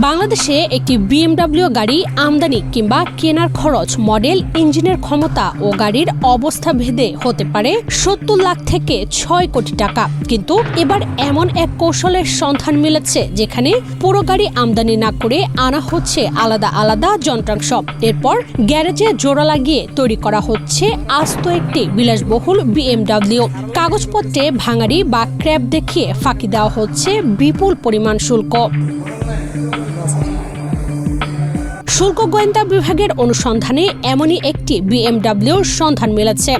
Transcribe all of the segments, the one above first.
বাংলাদেশে একটি বিএমডব্লিউ গাড়ি আমদানি কিংবা কেনার খরচ, মডেল, ইঞ্জিনের ক্ষমতা ও গাড়ির অবস্থা ভেদে হতে পারে ৭০ লাখ থেকে ৬ কোটি টাকা। কিন্তু এবার এমন এক কৌশলের সন্ধান মিলেছে যেখানে পুরো গাড়ি আমদানি না করে আনা হচ্ছে আলাদা আলাদা যন্ত্রাংশ। এরপর গ্যারেজে জোড়া লাগিয়ে তৈরি করা হচ্ছে আস্ত একটি বিলাসবহুল বিএমডব্লিউ। কাগজপত্রে ভাঙাড়ি বা ক্র্যাপ দেখিয়ে ফাঁকি দেওয়া হচ্ছে বিপুল পরিমাণ শুল্ক। শুল্ক গোয়েন্দা বিভাগের অনুসন্ধানে এমনই একটি বিএমডব্লিউর সন্ধান মিলেছে।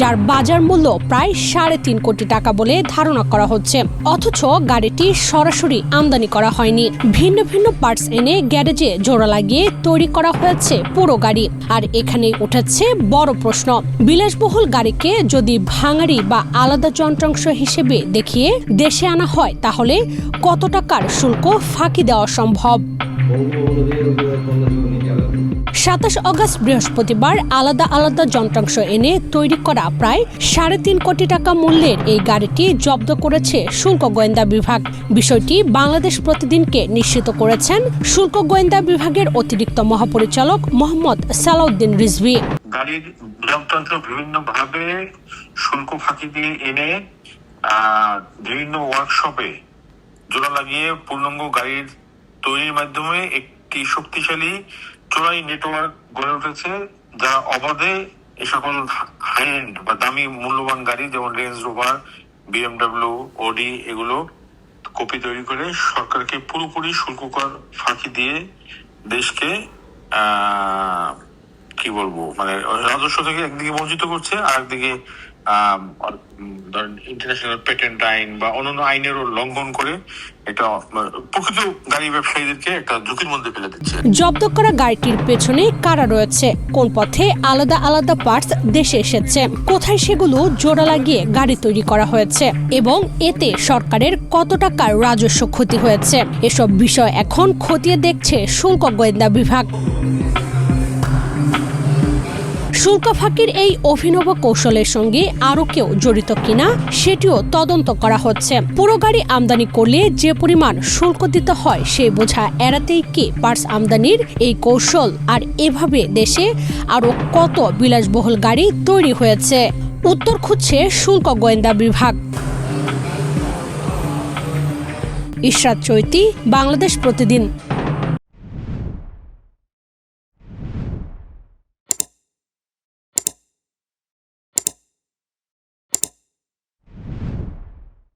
যার বাজার মূল্য প্রায় ৩.৫ কোটি টাকা বলে ধারণা করা হচ্ছে। অথচ গাড়িটি সরাসরি আমদানি করা হয়নি, ভিন্ন ভিন্ন পার্টস এনে গ্যারেজে জোড়া লাগিয়ে তৈরি করা হয়েছে পুরো গাড়ি। আর এখানেই উঠেছে বড় প্রশ্ন, বিলাসবহুল গাড়িকে যদি ভাঙাড়ি বা আলাদা যন্ত্রাংশ হিসেবে দেখিয়ে দেশে আনা হয় তাহলে কত টাকার শুল্ক ফাঁকি দেওয়া সম্ভব? ২৭ আগস্ট বৃহস্পতিবার আলাদা আলাদা যন্ত্রাংশ এনে তৈরি করা প্রায় ৩.৫ কোটি টাকা মূল্যের এই গাড়িটি জব্দ করেছে শুল্ক গোয়েন্দা বিভাগ। বিষয়টি বাংলাদেশ প্রতিদিনকে নিশ্চিত করেছেন শুল্ক গোয়েন্দা বিভাগের অতিরিক্ত মহাপরিচালক মোহাম্মদ সালাউদ্দিন রিজভী। গাড়ির যন্ত্রাংশ বিভিন্ন ভাবে শুল্ক ফাঁকি দিয়ে এনে বিভিন্ন ওয়ার্কশপে জোড়া লাগিয়ে পূর্ণাঙ্গ গাড়ির তৈরির মাধ্যমে একটি শক্তিশালী চোরাই নেটওয়ার্ক গড়ে উঠেছে, যা অবাধে এ সকল হাই এন্ড বা দামি মূল্যবান গাড়ি যেমন রেঞ্জ রোভার, বিএমডব্লিউ, অডি এগুলো কপি তৈরি করে সরকারকে পুরোপুরি শুল্ক কর ফাঁকি দিয়ে দেশকে কি বলবো মানে রাজস্ব থেকে একদিকে বঞ্চিত করছে, আর একদিকে ইন্টারন্যাশনাল পেটেন্ট আইন বা অন্যান্য আইনেরও লঙ্ঘন করে এটা প্রকৃত গাড়ি ব্যবসায়ীদেরকে একটা ঝুঁকির মধ্যে ফেলে দিচ্ছে। জব্দ করা গাড়িটির পেছনে কারা রয়েছে, কোন পথে আলাদা আলাদা পার্টস দেশে এসেছে, কোথায় সেগুলো জোড়া লাগিয়ে গাড়ি তৈরি করা হয়েছে এবং এতে সরকারের কত টাকার রাজস্ব ক্ষতি হয়েছে, এসব বিষয় এখন খতিয়ে দেখছে শুল্ক গোয়েন্দা বিভাগ। শুল্ক ফাঁকির এই অভিনব কৌশলের সঙ্গে আরো কেউ জড়িত কিনা সেটিও তদন্ত করা হচ্ছে। পুরো গাড়ি আমদানি করলে যে পরিমাণ শুল্ক দিতে হয় সেই বোঝা এড়াতেই কি পার্টস আমদানির এই কৌশল? আর এভাবে দেশে আরো কত বিলাসবহুল গাড়ি তৈরি হয়েছে? উত্তর খুঁজছে শুল্ক গোয়েন্দা বিভাগ। ইশরাত চৈতি, বাংলাদেশ প্রতিদিন।